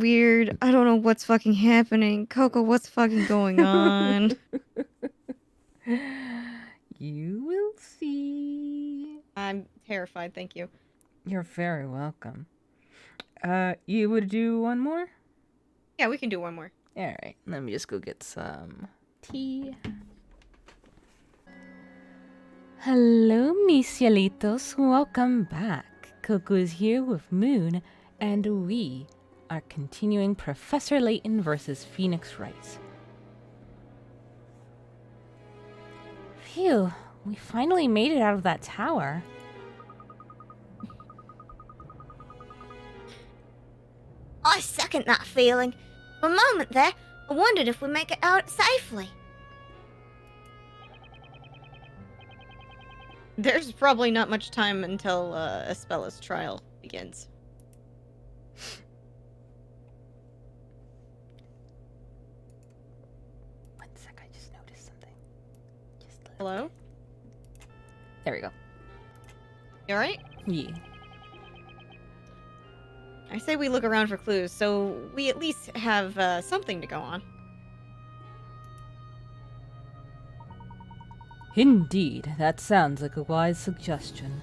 weird. I don't know what's fucking happening. Coco, what's fucking going on? You will see. I'm terrified, thank you. You're very welcome. You would do one more? Yeah, we can do one more. Alright, let me just go get some tea. Hello, mis cielitos. Welcome back. Coco is here with Moon, and we are continuing Professor Layton versus Phoenix Wright. Phew, we finally made it out of that tower. I second that feeling. For a moment there, I wondered if we'd make it out safely. There's probably not much time until Aspella's trial begins. One sec, I just noticed something. Hello? There we go. You alright? Yeah. I say we look around for clues, so we at least have something to go on. Indeed, that sounds like a wise suggestion.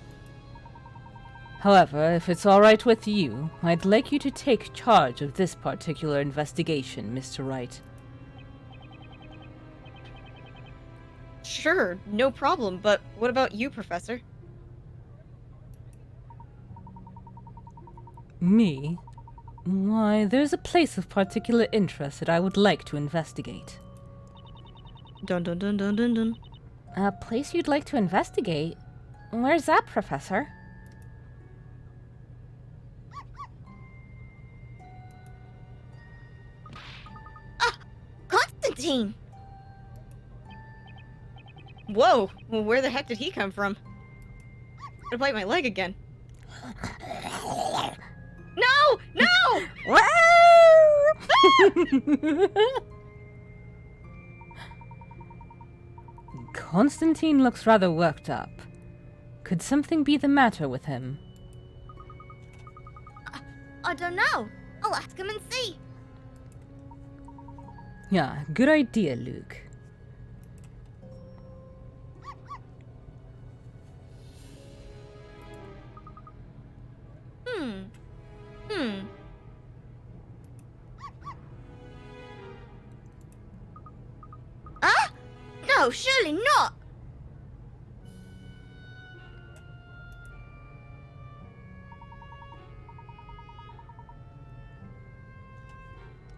However, if it's all right with you, I'd like you to take charge of this particular investigation, Mr. Wright. Sure, no problem, but what about you, Professor? Me? Why, there's a place of particular interest that I would like to investigate. Dun dun dun dun dun dun. A place you'd like to investigate? Where's that, Professor? Constantine! Whoa! Well, where the heck did he come from? Gonna bite my leg again. No! No! Constantine looks rather worked up. Could something be the matter with him? I don't know. I'll ask him and see. Yeah, good idea, Luke. Huh? No, surely not.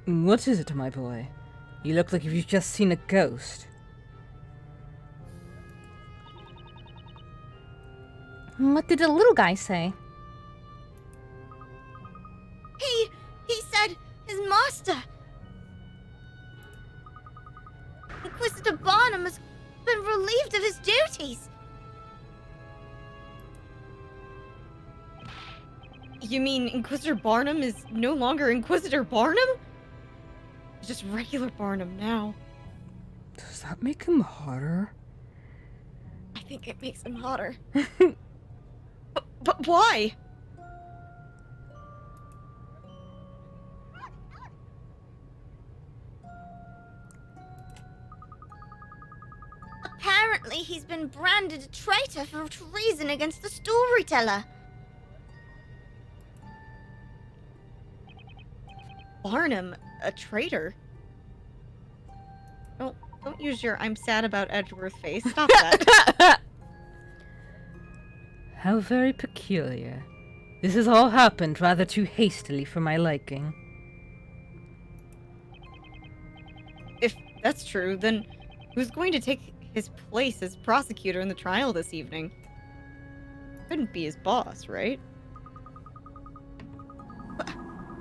What is it, my boy? You look like you've just seen a ghost. What did the little guy say? He said his master, Inquisitor Barnum, has been relieved of his duties. You mean Inquisitor Barnum is no longer Inquisitor Barnum? He's just regular Barnum now. Does that make him hotter? I think it makes him hotter. But why? Apparently, he's been branded a traitor for treason against the storyteller. Barnum, a traitor? Don't use your I'm sad about Edgeworth face. Stop that. How very peculiar. This has all happened rather too hastily for my liking. If that's true, then who's going to take his place as prosecutor in the trial this evening? Couldn't be his boss, right?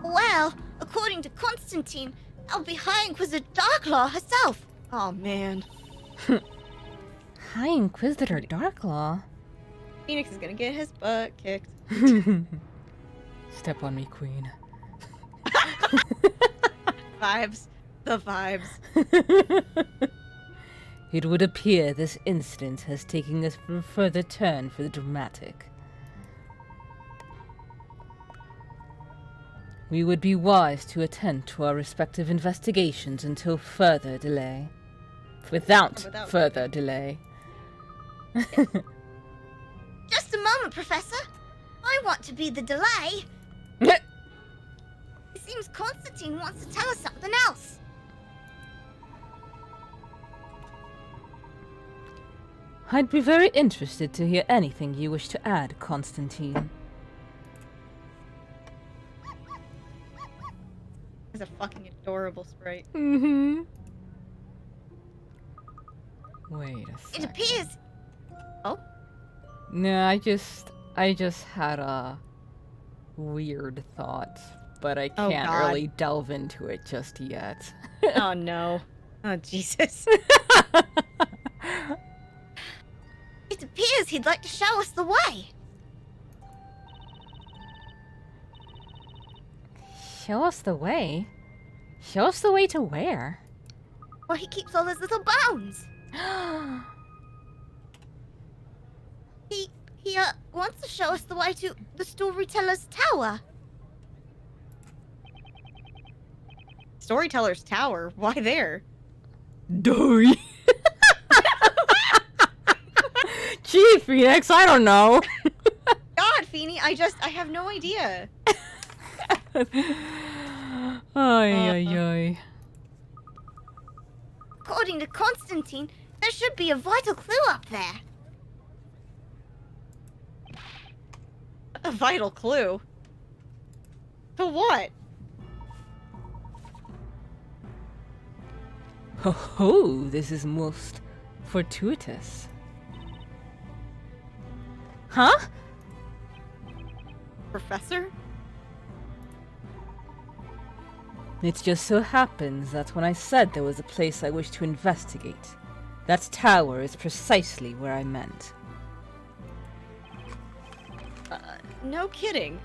Well, according to Constantine, that'll be High Inquisitor Darklaw herself. Oh man. High Inquisitor Darklaw? Phoenix is gonna get his butt kicked. Step on me, Queen. Vibes. The vibes. It would appear this incident has taken a further turn for the dramatic. We would be wise to attend to our respective investigations until further delay. Without further delay. Just a moment, Professor. I want to be the delay. It seems Constantine wants to tell us something else. I'd be very interested to hear anything you wish to add, Constantine. It's a fucking adorable sprite. Mm-hmm. Wait a second. It appears... Oh? No, I just had a weird thought, but I Oh, can't God. really delve into it just yet. Oh no. Oh Jesus. It appears he'd like to show us the way. Show us the way? Show us the way to where? Where he keeps all his little bones. He wants to show us the way to the storyteller's tower. Storyteller's Tower? Why there? Dory. Gee, Phoenix, I don't know. God, Feeny, I have no idea. Ay. According to Constantine, there should be a vital clue up there. A vital clue? To what? Ho ho, this is most fortuitous. Huh? Professor? It just so happens that when I said there was a place I wish to investigate, that tower is precisely where I meant. No kidding.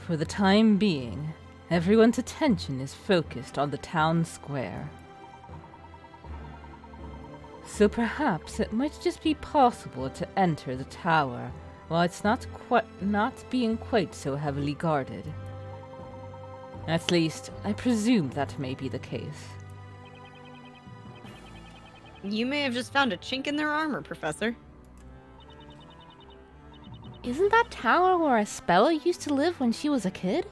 For the time being, everyone's attention is focused on the town square. So perhaps it might just be possible to enter the tower while it's not being quite so heavily guarded. At least, I presume that may be the case. You may have just found a chink in their armor, Professor. Isn't that tower where Aspella used to live when she was a kid?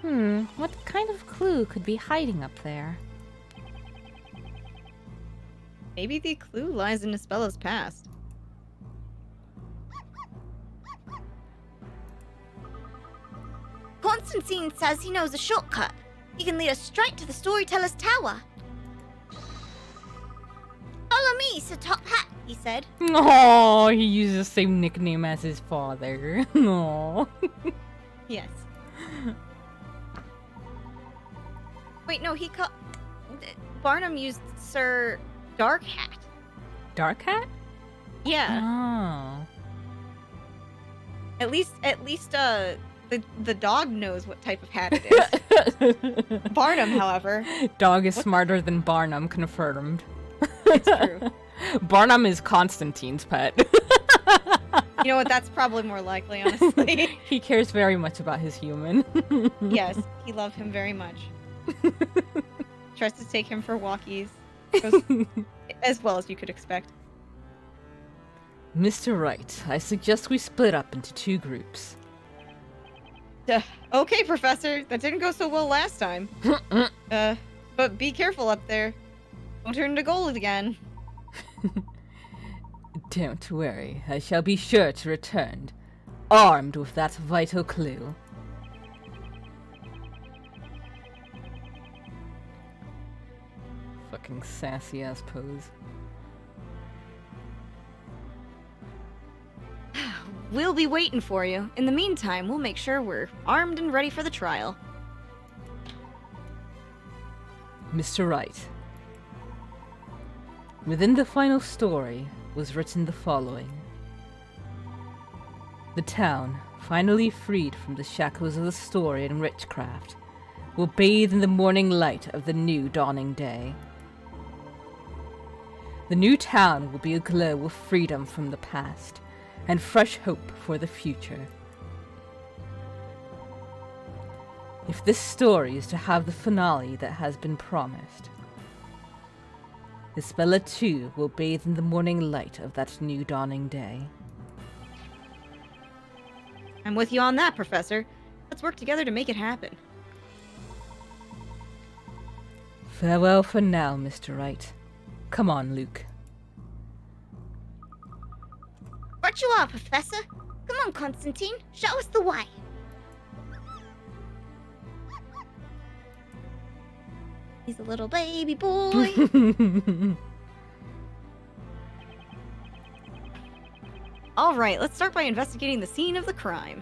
What kind of clue could be hiding up there? Maybe the clue lies in Aspella's past. Constantine says he knows a shortcut. He can lead us straight to the storyteller's tower. Follow me, Sir Top Hat, he said. Oh, he uses the same nickname as his father. Oh. Yes. Wait, no, Barnum used Sir Dark Hat. Dark Hat? Yeah. Oh. At least, the dog knows what type of hat it is. Barnum, however, Dog is smarter than Barnum, confirmed. it's true. Barnum is Constantine's pet. You know what? That's probably more likely, honestly. He cares very much about his human. Yes, he loved him very much. Tries to take him for walkies. Goes as well as you could expect. Mr. Wright, I suggest we split up into two groups. Okay, Professor. That didn't go so well last time. But be careful up there. Don't turn into gold again. Don't worry, I shall be sure to return, armed with that vital clue. Fucking sassy ass pose. We'll be waiting for you. In the meantime, we'll make sure we're armed and ready for the trial. Mr. Wright, within the final story was written the following. The town, finally freed from the shackles of the story and witchcraft, will bathe in the morning light of the new dawning day. The new town will be aglow with freedom from the past and fresh hope for the future. If this story is to have the finale that has been promised, Isabella too will bathe in the morning light of that new dawning day. I'm with you on that, Professor. Let's work together to make it happen. Farewell for now, Mr. Wright. Come on, Luke. Right you are, Professor. Come on, Constantine. Show us the way. He's a little baby boy. All right, let's start by investigating the scene of the crime.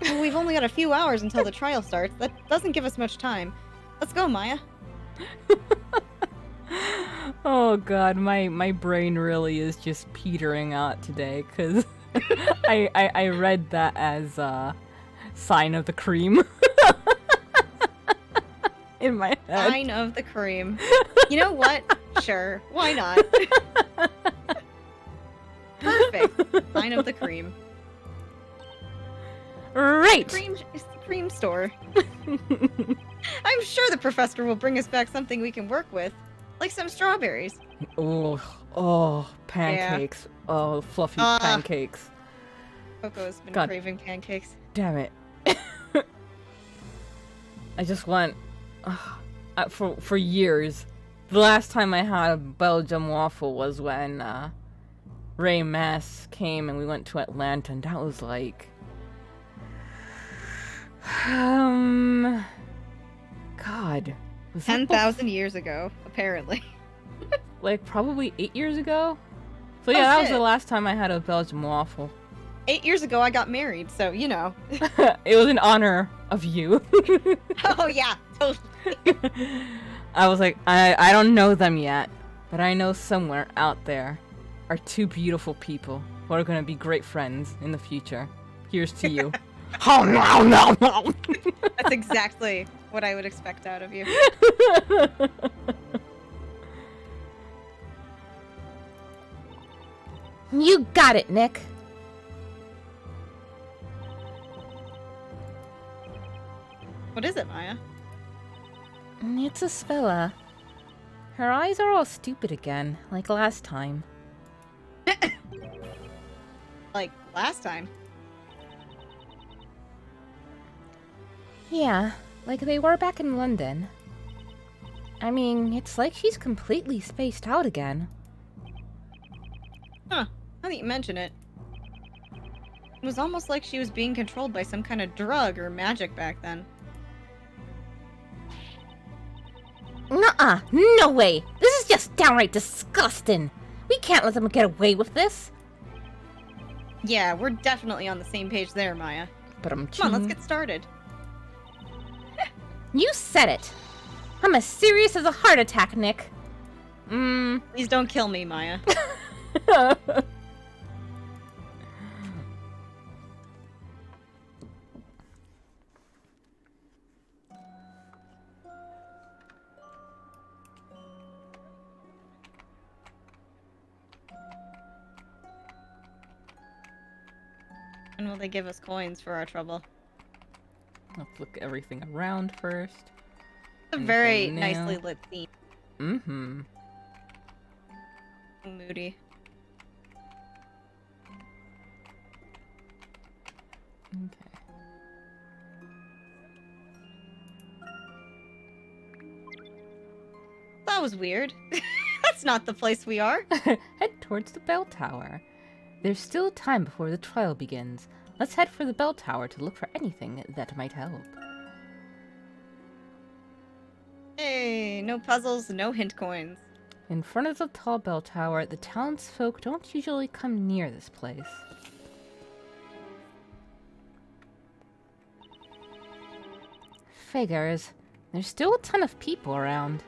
Well, we've only got a few hours until the trial starts. That doesn't give us much time. Let's go, Maya. Oh god, my brain really is just petering out today, because I read that as a sign of the cream. In my head. Sign of the cream. You know what? Sure, why not? Perfect. Sign of the cream. Right! It's the cream store. I'm sure the professor will bring us back something we can work with. Like some strawberries. Oh, pancakes. Yeah. Oh, fluffy pancakes. Coco's been craving pancakes. Damn it. I just want... for years. The last time I had a Belgian waffle was when Ray Mass came and we went to Atlanta, and that was like... God. 10,000 years ago, apparently. Like, probably 8 years ago? So yeah, that was the last time I had a Belgian waffle. 8 years ago, I got married, so, you know. It was in honor of you. Oh, yeah, totally. I was like, I don't know them yet, but I know somewhere out there are two beautiful people who are going to be great friends in the future. Here's to you. Oh, no. That's exactly what I would expect out of you. You got it, Nick. What is it, Maya? It's Isabella. Her eyes are all stupid again, like last time. Like last time? Yeah, like they were back in London. I mean, it's like she's completely spaced out again. Huh. Now that you mention it. It was almost like she was being controlled by some kind of drug or magic back then. Nuh-uh! No way! This is just downright disgusting! We can't let them get away with this! Yeah, we're definitely on the same page there, Maya. Come on, let's get started. You said it! I'm as serious as a heart attack, Nick. Please don't kill me, Maya. And will they give us coins for our trouble? Let's look at everything around first. It's a very nicely lit scene. Mm-hmm. Moody. Okay. That was weird. That's not the place we are. Head towards the bell tower. There's still time before the trial begins. Let's head for the bell tower to look for anything that might help. Hey, no puzzles, no hint coins. In front of the tall bell tower, the townsfolk don't usually come near this place. Figures. There's still a ton of people around.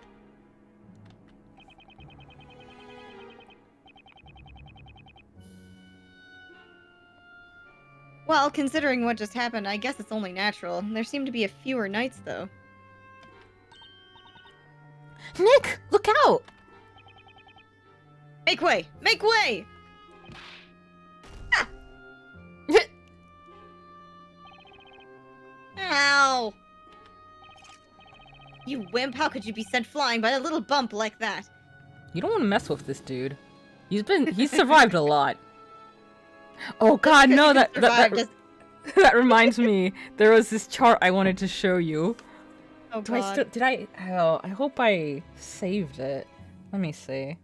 Well, considering what just happened, I guess it's only natural. There seem to be a fewer knights, though. Nick, look out! Make way! Make way! Ah! Ow! You wimp, how could you be sent flying by a little bump like that? You don't want to mess with this dude. He's survived a lot. Oh god, no, that reminds me. There was this chart I wanted to show you. Oh god. I hope I saved it. Let me see.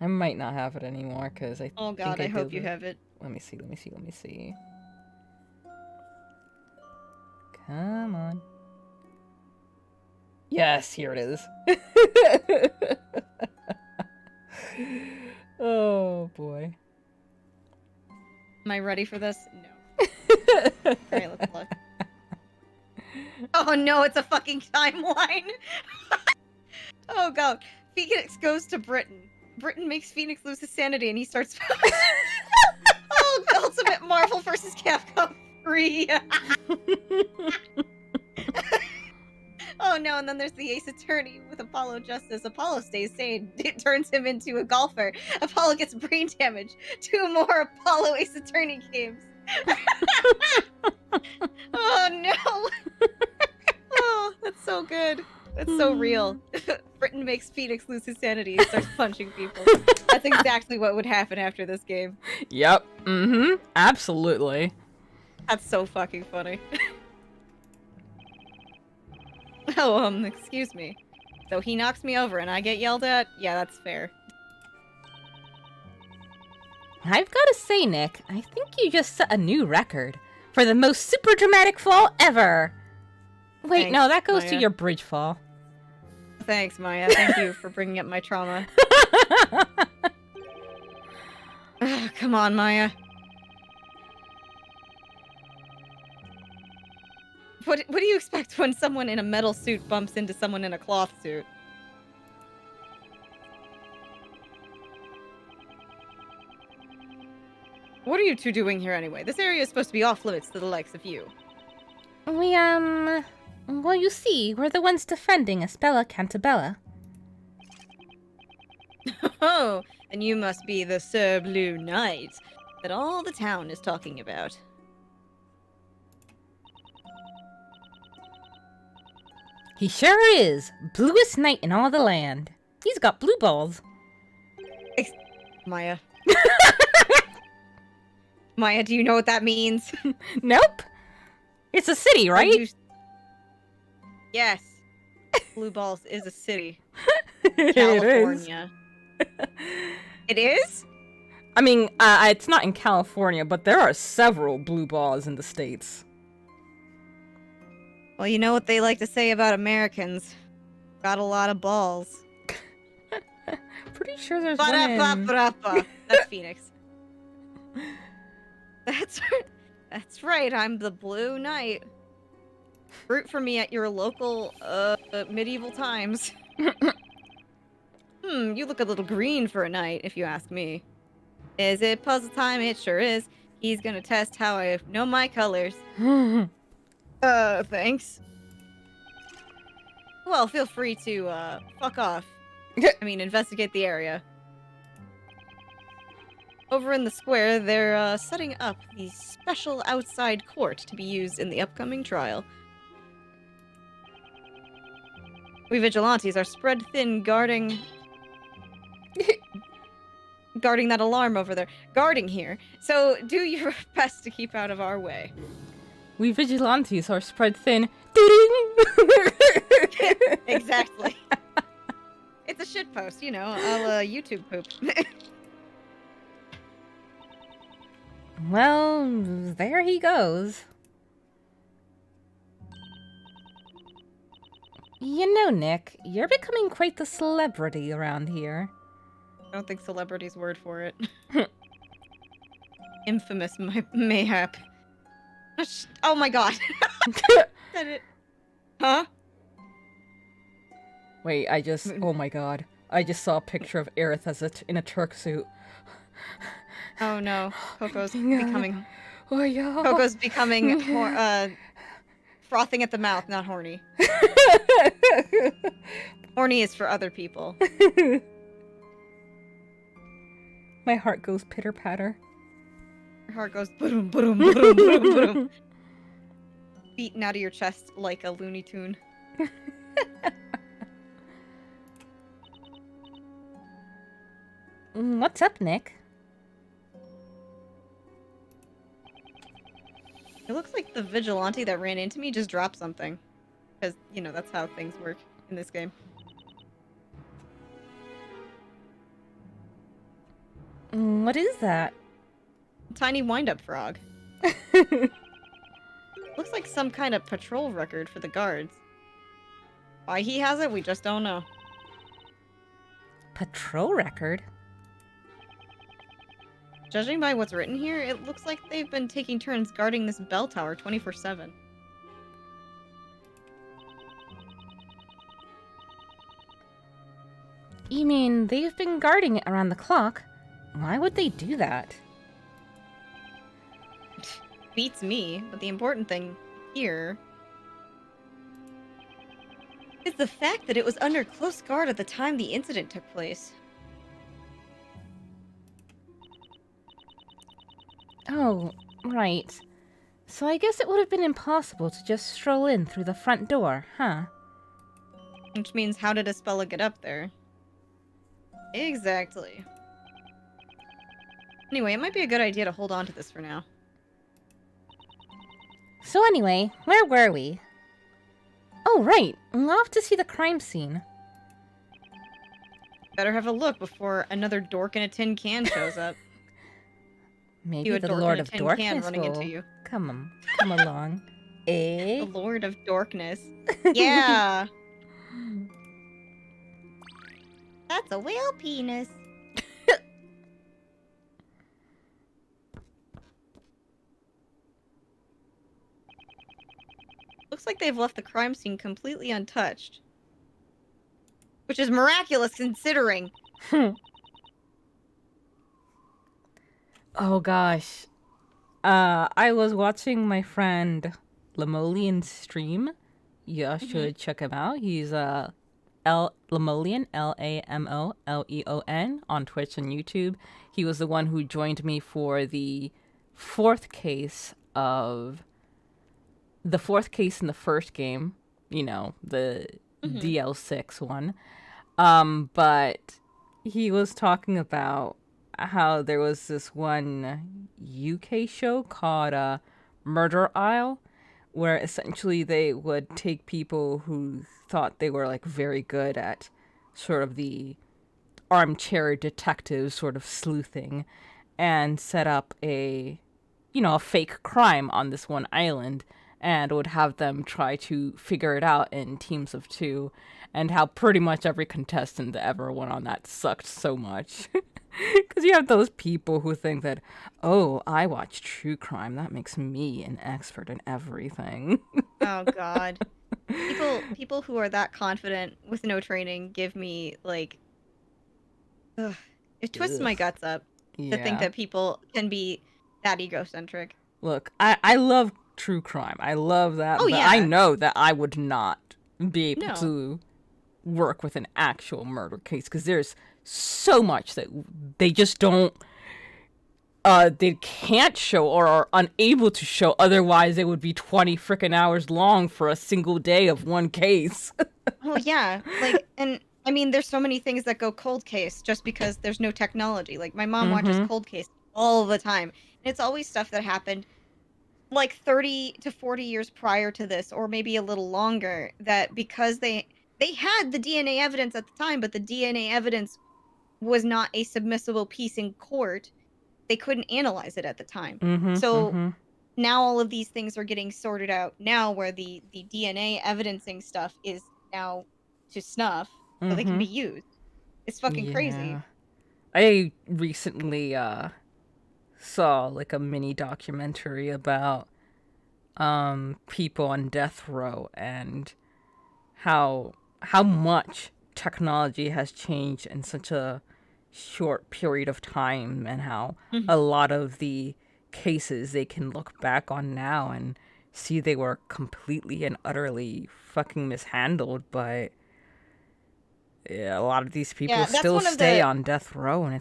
I might not have it anymore because I Oh god, I hope you have it. Let me see. Come on. Yes, here it is. Oh boy. Am I ready for this? No. Alright, let's look. Oh no, it's a fucking timeline! Oh god. Phoenix goes to Britain. Britain makes Phoenix lose his sanity and he starts... Oh, the Ultimate Marvel vs. Capcom 3! Oh no, and then there's the Ace Attorney with Apollo Justice. Apollo stays sane. It turns him into a golfer. Apollo gets brain damage. 2 more Apollo Ace Attorney games. Oh no! Oh, that's so good. That's so real. Britain makes Phoenix lose his sanity and starts punching people. That's exactly what would happen after this game. Yep. Mm-hmm. Absolutely. That's so fucking funny. Oh, excuse me. So he knocks me over and I get yelled at? Yeah, that's fair. I've got to say, Nick, I think you just set a new record for the most super dramatic fall ever. Wait, Thanks, no, that goes to Maya. your bridge fall. Thanks, Maya. Thank you for bringing up my trauma. Ugh, come on, Maya. What do you expect when someone in a metal suit bumps into someone in a cloth suit? What are you two doing here anyway? This area is supposed to be off limits to the likes of you. Well, you see, we're the ones defending Aspella Cantabella. Oh, and you must be the Sir Blue Knight that all the town is talking about. He sure is. Bluest knight in all the land. He's got blue balls. Maya. Maya, do you know what that means? Nope. It's a city, right? Yes. Blue Balls is a city. It is. California. It is? I mean, it's not in California, but there are several blue balls in the States. Well, you know what they like to say about Americans. Got a lot of balls. Pretty sure there's one in... Ba-da-ba-ba-ba. That's Phoenix. That's right, I'm the Blue Knight. Root for me at your local, medieval times. You look a little green for a knight, if you ask me. Is it puzzle time? It sure is. He's gonna test how I know my colors. Thanks. Well, feel free to, fuck off. I mean, investigate the area. Over in the square, they're, setting up the special outside court to be used in the upcoming trial. We vigilantes are spread thin guarding that alarm over there. Guarding here. So do your best to keep out of our way. We vigilantes are spread thin. Exactly. It's a shitpost, you know, I'll YouTube poop. Well, there he goes. You know, Nick, you're becoming quite the celebrity around here. I don't think celebrity's word for it. Infamous mayhap. Oh my god. Said it. Huh? Wait, oh my god. I just saw a picture of Aerith in a Turk suit. Oh no. Coco's becoming... Oh yeah. Coco's becoming more, frothing at the mouth, not horny. Horny is for other people. My heart goes pitter-patter. Your heart goes boom, boom, boom, boom, boom. Beating out of your chest like a Looney Tune. What's up, Nick? It looks like the vigilante that ran into me just dropped something. Because, you know, that's how things work in this game. What is that? Tiny wind-up frog. Looks like some kind of patrol record for the guards. Why he has it, we just don't know. Patrol record? Judging by what's written here, it looks like they've been taking turns guarding this bell tower 24/7. You mean they've been guarding it around the clock? Why would they do that? Beats me, but the important thing here is the fact that it was under close guard at the time the incident took place. Oh, right. So I guess it would have been impossible to just stroll in through the front door, huh? Which means, how did Espella get up there? Exactly. Anyway, it might be a good idea to hold on to this for now. So anyway, where were we? Oh, right. I'm off to see the crime scene. Better have a look before another dork in a tin can shows up. Maybe You a the dork Lord in a of tin can Darkness running will into you. come along. Eh? The Lord of Dorkness. Yeah! That's a whale penis. Looks like they've left the crime scene completely untouched. Which is miraculous considering. Oh gosh. I was watching my friend Lemolian stream. You should check him out. He's Lemolian, Lamoleon, on Twitch and YouTube. He was the one who joined me for the fourth case in the first game, you know, the DL6 one. But he was talking about how there was this one UK show called Murder Isle, where essentially they would take people who thought they were like very good at sort of the armchair detective sort of sleuthing and set up a fake crime on this one island, and would have them try to figure it out in teams of two, and how pretty much every contestant that ever went on that sucked so much. Because you have those people who think that, oh, I watch true crime, that makes me an expert in everything. Oh god. People who are that confident with no training give me, like... Ugh. It twists my guts up to think that people can be that egocentric. Look, I love true crime. I love that. Oh, but yeah. I know that I would not be able to work with an actual murder case, because there's so much that they just don't they can't show or are unable to show, otherwise it would be 20 freaking hours long for a single day of one case. Oh yeah, like, and I mean, there's so many things that go cold case just because there's no technology. Like, my mom watches cold case all the time, and it's always stuff that happened like 30 to 40 years prior to this, or maybe a little longer, that because they had the DNA evidence at the time, but the DNA evidence was not a submissible piece in court, they couldn't analyze it at the time. Now all of these things are getting sorted out now, where the DNA evidencing stuff is now to snuff, so they can be used. It's fucking crazy. I recently saw like a mini documentary about people on death row, and how much technology has changed in such a short period of time, and how a lot of the cases they can look back on now and see they were completely and utterly fucking mishandled, but a lot of these people still stay on death row, and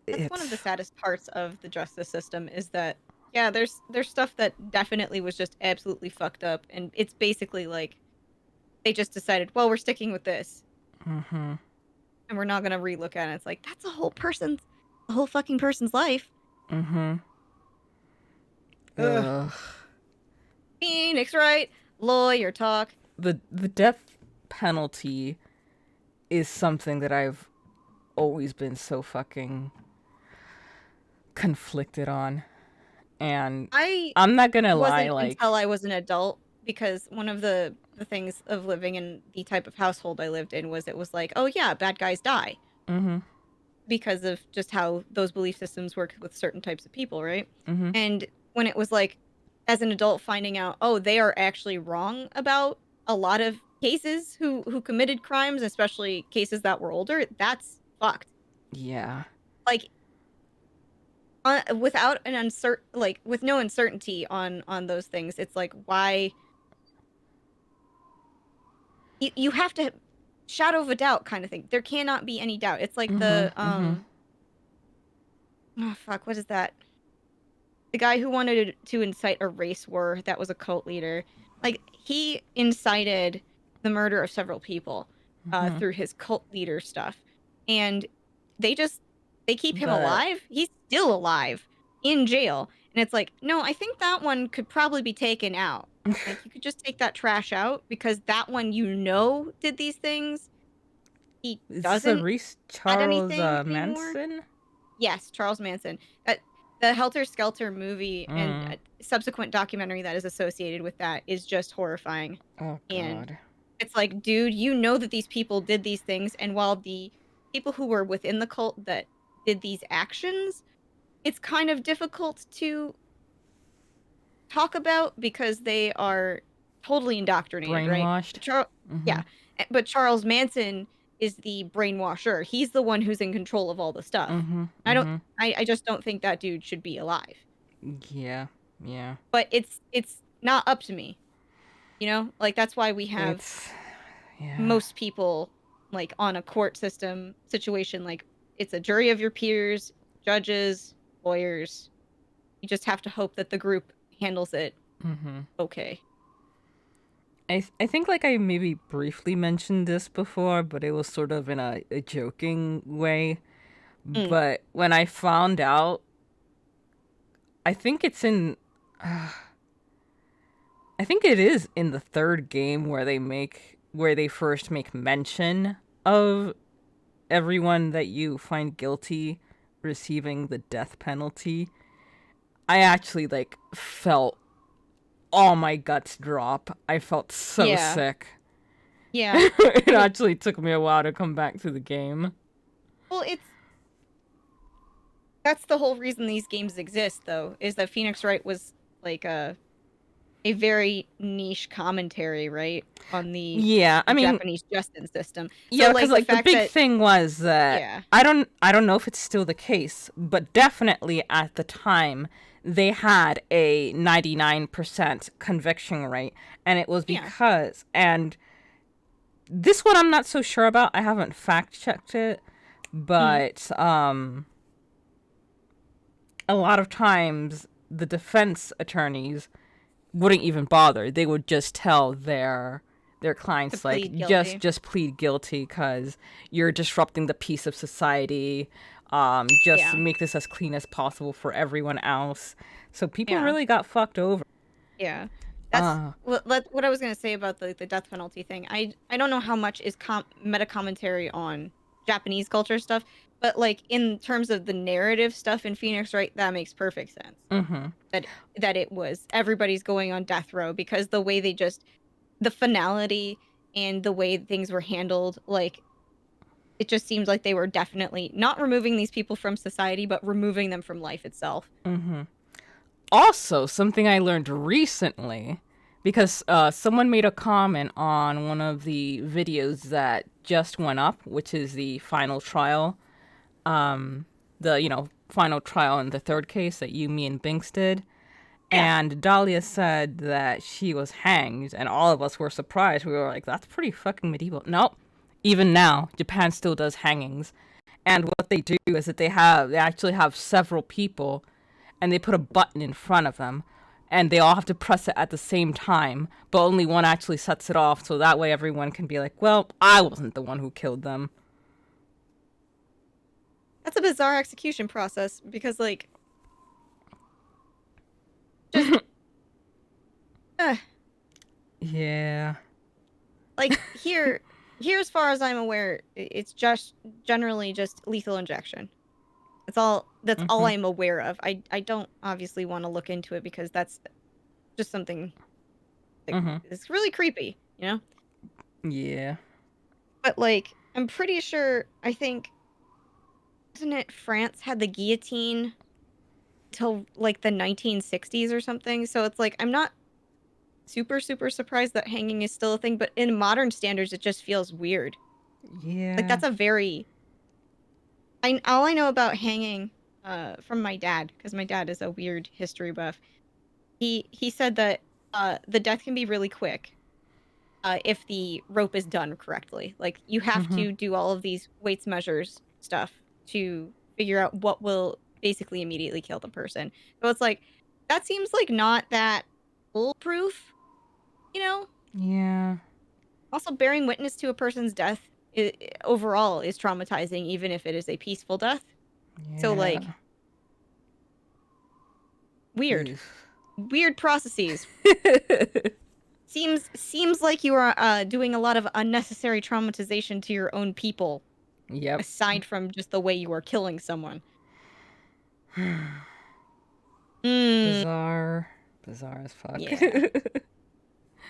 That's one of the saddest parts of the justice system is that, yeah, there's stuff that definitely was just absolutely fucked up, and it's basically like they just decided, well, we're sticking with this, Mm-hmm. and we're not gonna relook at it. It's like that's a whole fucking person's life. Mm-hmm. Ugh. Ugh. Phoenix Wright, lawyer talk. The death penalty is something that I've always been so fucking conflicted on. And I I'm not gonna lie, wasn't like, until I was an adult, because one of the things of living in the type of household I lived in was it was like, oh yeah, bad guys die mm-hmm, because of just how those belief systems work with certain types of people, right? mm-hmm, And when it was like, as an adult, finding out, oh, they are actually wrong about a lot of cases who committed crimes, especially cases that were older, that's fucked. yeah. Like, without an with no uncertainty on those things, it's like, why you have to shadow of a doubt kind of thing. There cannot be any doubt. It's like the Mm-hmm, mm-hmm. oh fuck, what is that? The guy who wanted to incite a race war that was a cult leader. Like, he incited the murder of several people Mm-hmm. through his cult leader stuff. And they keep him But alive. He's still alive in jail. And it's like, no, I think that one could probably be taken out. Like, you could just take that trash out, because that one, did these things. He is this a doesn't Reese add Charles anything anymore. Manson? Yes, Charles Manson. The Helter Skelter movie and Mm. subsequent documentary that is associated with that is just horrifying. Oh And god. it's like, dude, you know that these people did these things, and while the people who were within the cult that did these actions, it's kind of difficult to talk about because they are totally indoctrinated, right? Brainwashed? Mm-hmm. Yeah, but Charles Manson is the brainwasher. He's the one who's in control of all the stuff. Mm-hmm. I don't. Mm-hmm. I just don't think that dude should be alive. Yeah. Yeah. But it's not up to me. Like, that's why we have Yeah. most people, like, on a court system situation, like, it's a jury of your peers, judges, lawyers. You just have to hope that the group handles it Mm-hmm. okay. I think like I maybe briefly mentioned this before, but it was sort of in a joking way. Mm. But when I found out, I think it's in I think it is in the third game where they first make mention of everyone that you find guilty receiving the death penalty. I actually like felt all my guts drop. I felt so Yeah. sick. Yeah. It actually took me a while to come back to the game. Well, that's the whole reason these games exist, though, is that Phoenix Wright was like a very niche commentary, right, on the Japanese justice system. Yeah, So, because like, the big thing was that Yeah. I don't know if it's still the case, but definitely at the time they had a 99% conviction rate, and it was because and this one I'm not so sure about. I haven't fact checked it, but a lot of times the defense attorneys wouldn't even bother. They would just tell their clients, like, just plead guilty because you're disrupting the peace of society. Make this as clean as possible for everyone else. So people really got fucked over. Yeah. That's what I was going to say about the death penalty thing. I don't know how much is meta commentary on Japanese culture stuff, but, like, in terms of the narrative stuff in Phoenix, right, that makes perfect sense. Mm-hmm. That it was everybody's going on death row because the way the finality and the way things were handled, like, it just seems like they were definitely not removing these people from society, but removing them from life itself. Mm-hmm. Also, something I learned recently, because someone made a comment on one of the videos that just went up, which is the final trial, final trial in the third case that you, me, and Binks did. Yeah. And Dahlia said that she was hanged, and all of us were surprised. We were like, that's pretty fucking medieval. Nope. Even now, Japan still does hangings. And what they do is that they actually have several people, and they put a button in front of them, and they all have to press it at the same time, but only one actually sets it off, so that way everyone can be like, well, I wasn't the one who killed them. That's a bizarre execution process because, like, just, Yeah. like here, as far as I'm aware, it's just generally just lethal injection. That's all. That's all I'm aware of. I don't obviously want to look into it because that's just something. It's really creepy, you know. Yeah. But like, I'm pretty sure. I think, isn't it France had the guillotine till like the 1960s or something? So it's like I'm not super surprised that hanging is still a thing, but in modern standards, it just feels weird. Yeah. Like that's a very. All I know about hanging, from my dad, because my dad is a weird history buff. He said that the death can be really quick, if the rope is done correctly. Like you have to do all of these weights measures stuff to figure out what will basically immediately kill the person. So it's like that seems like not that foolproof, you know? Yeah. Also, bearing witness to a person's death overall is traumatizing, even if it is a peaceful death. Yeah. So like weird processes. Seems like you are doing a lot of unnecessary traumatization to your own people. Yep. Aside from just the way you are killing someone. Bizarre as fuck. Yeah.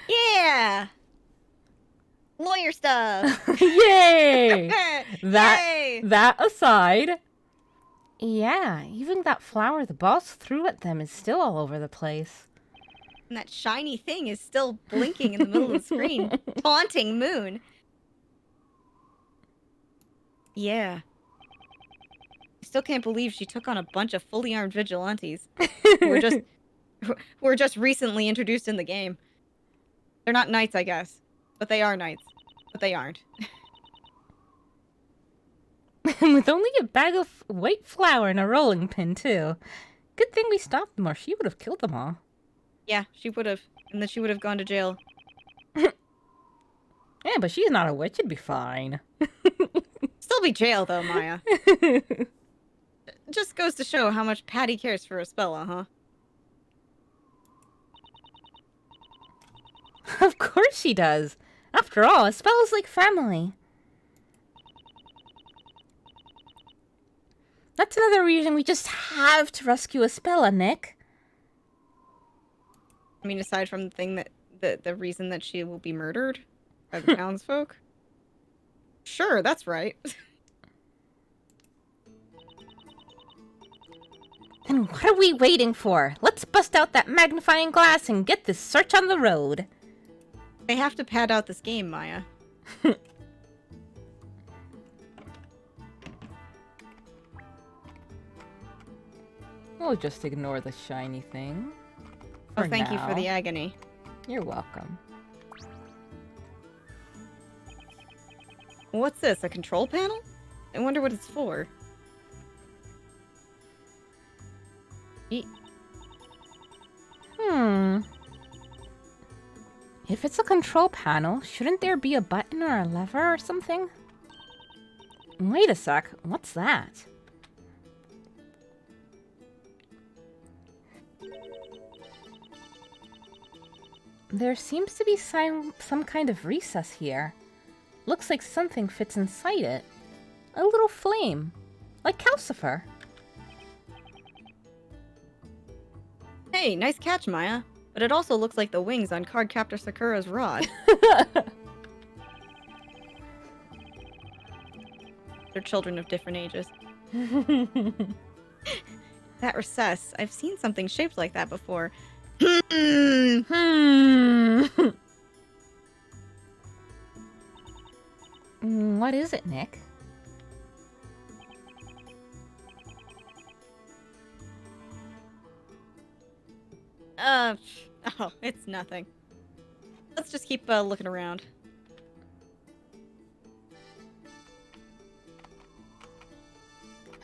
Yeah. Lawyer stuff. Yay! Yay! That aside. Yeah, even that flower the boss threw at them is still all over the place. And that shiny thing is still blinking in the middle of the screen, taunting Moon. Yeah. I still can't believe she took on a bunch of fully armed vigilantes who were just recently introduced in the game. They're not knights, I guess, but they are knights. But they aren't. With only a bag of white flour and a rolling pin, too. Good thing we stopped them, or she would have killed them all. Yeah, she would have. And then she would have gone to jail. Yeah, but she's not a witch. It'd be fine. Still be jail, though, Maya. Just goes to show how much Patty cares for Espella, huh? Of course she does. After all, Espella's like family. That's another reason we just have to rescue Espella, Nick. I mean, aside from the thing that the reason that she will be murdered by the townsfolk. Sure, that's right. Then what are we waiting for? Let's bust out that magnifying glass and get this search on the road. They have to pad out this game, Maya. We'll just ignore the shiny thing. Oh, thank you for the agony. You're welcome. What's this, a control panel? I wonder what it's for. If it's a control panel, shouldn't there be a button or a lever or something? Wait a sec, what's that? There seems to be some kind of recess here. Looks like something fits inside it. A little flame. Like Calcifer. Hey, nice catch, Maya. But it also looks like the wings on Cardcaptor Sakura's rod. They're children of different ages. That recess. I've seen something shaped like that before. What is it, Nick? Oh, it's nothing. Let's just keep looking around.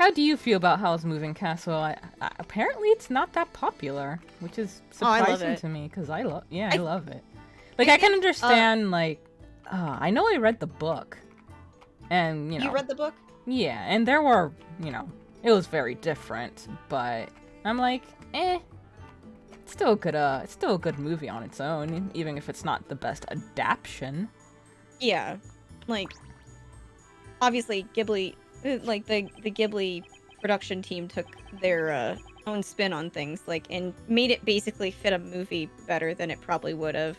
how do you feel about Howl's Moving Castle? Apparently, it's not that popular, which is I love surprising it. to me because I love it. Like, I can understand, I know I read the book, and, You read the book? yeah, and there were, it was very different, but I'm like, it's still a good movie on its own, even if it's not the best adaptation. Yeah. Like, obviously, Ghibli, like, the Ghibli production team took their own spin on things, like, and made it basically fit a movie better than it probably would have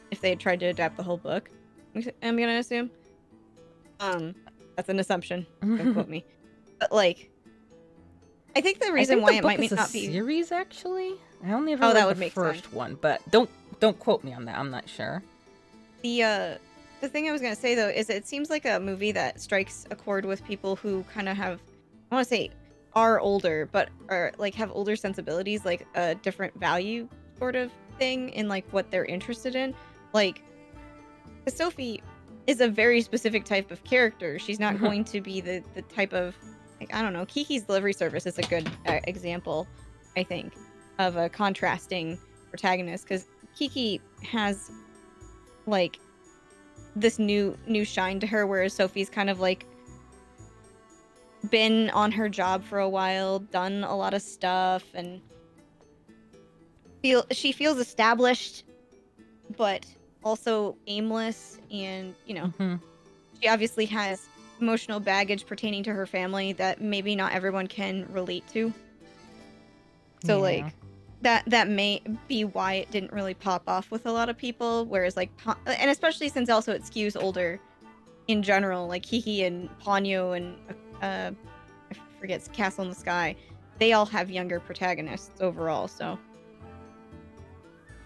if they had tried to adapt the whole book. I'm gonna assume. That's an assumption. Don't quote me. But, like, I think the reason why it might not be series, actually. I only ever that read would the make first sense. one, but don't quote me on that. I'm not sure. The thing I was gonna say though is it seems like a movie that strikes a chord with people who kind of have, I want to say, are older, but are like have older sensibilities, like a different value sort of thing in like what they're interested in. Like, 'cause Sophie is a very specific type of character. She's not going to be the type of, like, I don't know. Kiki's Delivery Service is a good example, I think, of a contrasting protagonist, because Kiki has like this new shine to her, whereas Sophie's kind of like been on her job for a while, done a lot of stuff, and she feels established, but also aimless, and she obviously has emotional baggage pertaining to her family that maybe not everyone can relate to. So Yeah. like that may be why it didn't really pop off with a lot of people, whereas like and especially since also it skews older in general, like Kiki and Ponyo and I forget, Castle in the Sky, they all have younger protagonists overall, so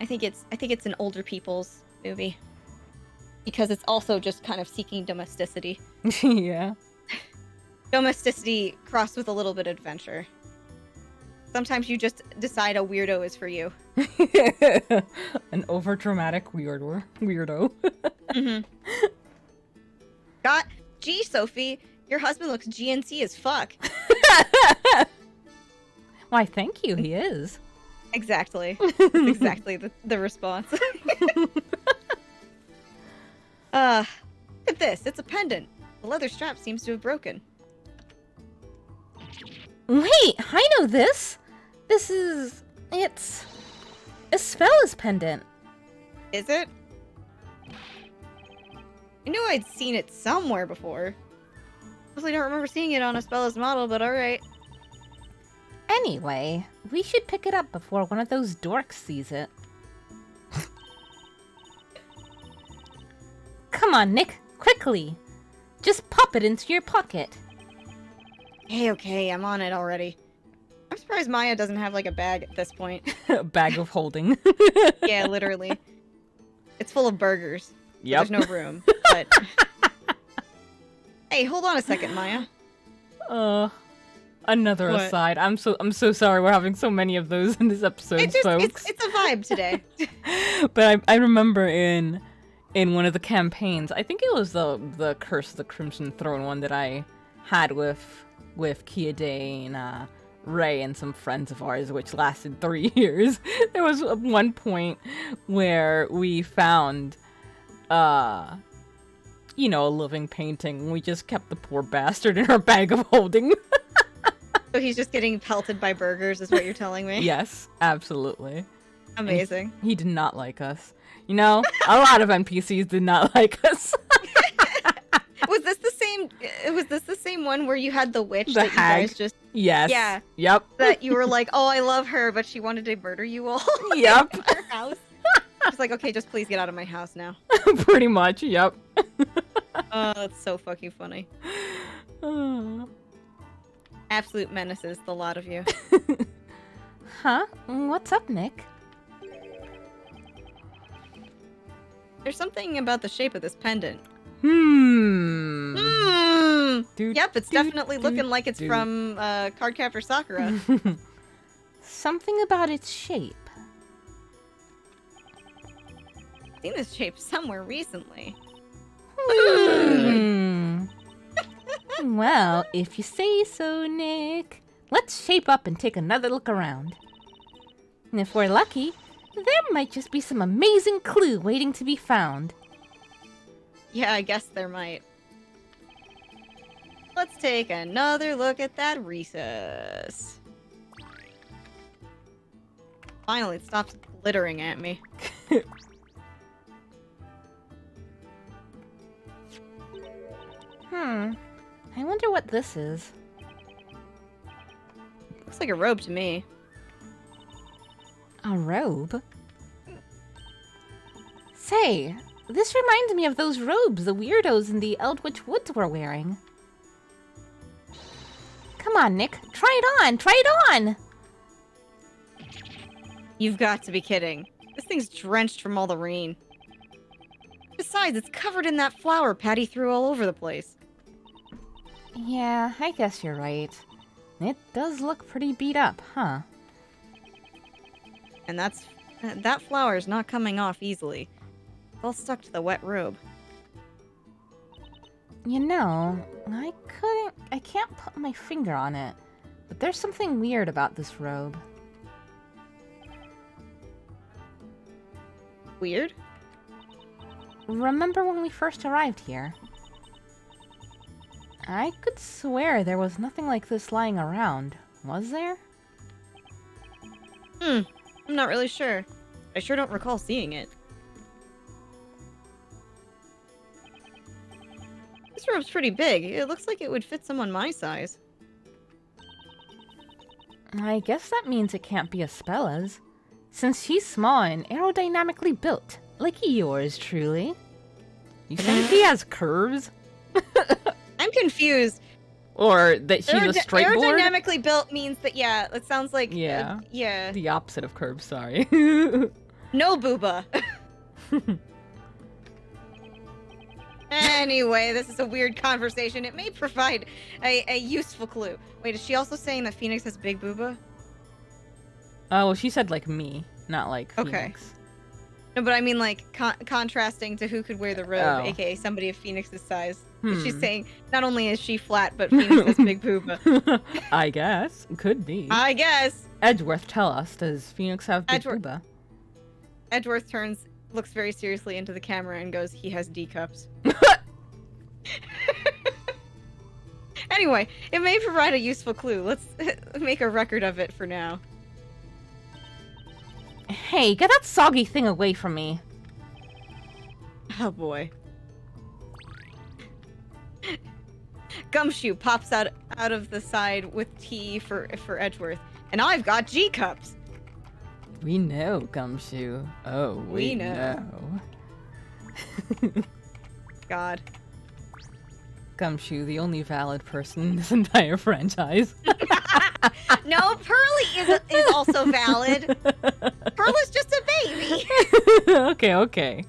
I think it's an older people's movie because it's also just kind of seeking domesticity. Yeah. Domesticity crossed with a little bit of adventure. Sometimes you just decide a weirdo is for you. An overdramatic weirdo. Gee, Sophie, your husband looks GNC as fuck. Why, thank you, he is. Exactly. That's exactly the response. Look at this. It's a pendant. The leather strap seems to have broken. Wait, I know this! It's Esfella's pendant. Is it? I knew I'd seen it somewhere before. Honestly, don't remember seeing it on Espella's model, but alright. Anyway, we should pick it up before one of those dorks sees it. Come on, Nick, quickly! Just pop it into your pocket. Okay, I'm on it already. I'm surprised Maya doesn't have like a bag at this point. A bag of holding. Yeah, literally. It's full of burgers. Yep. There's no room. But hey, hold on a second, Maya. Another What? aside. I'm so sorry we're having so many of those in this episode, folks. It's a vibe today. But I remember in one of the campaigns, I think it was the Curse of the Crimson Throne one that I had with Kiade and Ray and some friends of ours, which lasted 3 years. There was one point where we found a living painting. We just kept the poor bastard in our bag of holding. So he's just getting pelted by burgers, is what you're telling me? Yes, absolutely. Amazing. He did not like us. A lot of NPCs did not like us. Was this the same one where you had the witch The that hag. you guys just Yes. Yeah. Yep. that you were like, oh, I love her, but she wanted to murder you all Yep. in her house? She's like, okay, just please get out of my house now. Pretty much. Yep. Oh, that's so fucking funny. Absolute menaces, the lot of you. Huh? What's up, Nick? There's something about the shape of this pendant. Hmm. Yep, it's definitely looking like it's from Cardcaptor Sakura. Something about its shape. I've seen this shape somewhere recently. Hmm. Well, if you say so, Nick. Let's shape up and take another look around. And if we're lucky, there might just be some amazing clue waiting to be found. Yeah, I guess there might. Let's take another look at that recess. Finally, it stops glittering at me. I wonder what this is. Looks like a robe to me. A robe? Say, this reminds me of those robes the weirdos in the Eldritch Woods were wearing. Come on, Nick. Try it on! Try it on! You've got to be kidding. This thing's drenched from all the rain. Besides, it's covered in that flour Patty threw all over the place. Yeah, I guess you're right. It does look pretty beat up, huh? And that flour's not coming off easily. It's all stuck to the wet robe. You know, I can't put my finger on it, but there's something weird about this robe. Weird? Remember when we first arrived here? I could swear there was nothing like this lying around, was there? I'm not really sure. I sure don't recall seeing it. This robe's pretty big. It looks like it would fit someone my size. I guess that means it can't be Aspella's, since she's small and aerodynamically built, like yours truly. You think he has curves? I'm confused. Or that she's a straight board? Aerodynamically built means that, yeah, it sounds like... Yeah. Yeah. The opposite of curves, sorry. No booba. Anyway, this is a weird conversation. It may provide a useful clue. Wait, is she also saying that Phoenix has big booba? Oh, well, she said like me, not like Okay. Phoenix. No, but I mean like contrasting to who could wear the robe, Oh. aka somebody of Phoenix's size. She's saying not only is she flat, but Phoenix has big booba. I guess. Could be. I guess. Edgeworth, tell us, does Phoenix have big Edgeworth. booba? Edgeworth looks very seriously into the camera and goes, he has D cups. Anyway, it may provide a useful clue. Let's make a record of it for now. Hey, get that soggy thing away from me. Oh boy. Gumshoe pops out of the side with tea for Edgeworth. And I've got G cups. We know, Gumshoe. Oh, we know. God. Gumshoe, the only valid person in this entire franchise. No, Pearly is also valid. Pearl is just a baby. Okay.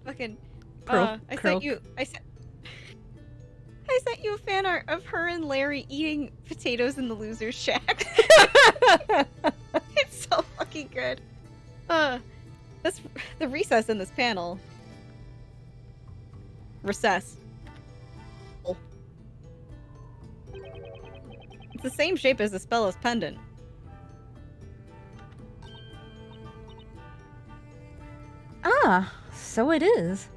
Fucking. Pearl, I Curl. sent you a fan art of her and Larry eating potatoes in the loser's shack. It's so fucking good. That's the recess in this panel. Recess. Oh. It's the same shape as Aspella's pendant. Ah, so it is.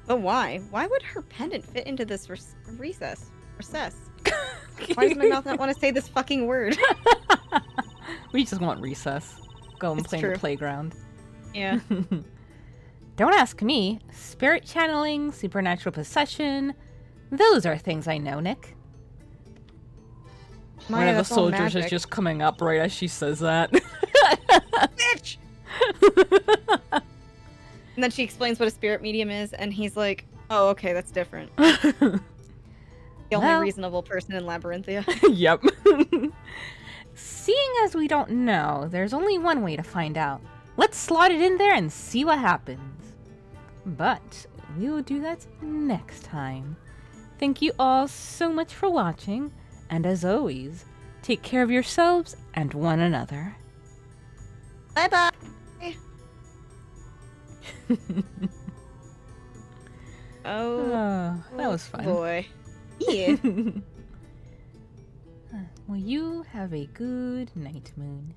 But why? Why would her pendant fit into this recess? Recess. Why does my mouth not want to say this fucking word? We just want recess. Go and It's play in true. the playground. Yeah. Don't ask me. Spirit channeling, supernatural possession. Those are things I know, Nick. One of the that's all soldiers is magic. just coming up right as she says that. Bitch! And then she explains what a spirit medium is, and he's like, oh, okay, that's different. The only Well- reasonable person in Labyrinthia. Yep. Seeing as we don't know, there's only one way to find out. Let's slot it in there and see what happens. But we will do that next time. Thank you all so much for watching, and as always, Take care of yourselves and one another. Bye bye. Oh, That was fun. boy. Yeah. Well, you have a good night, Moon.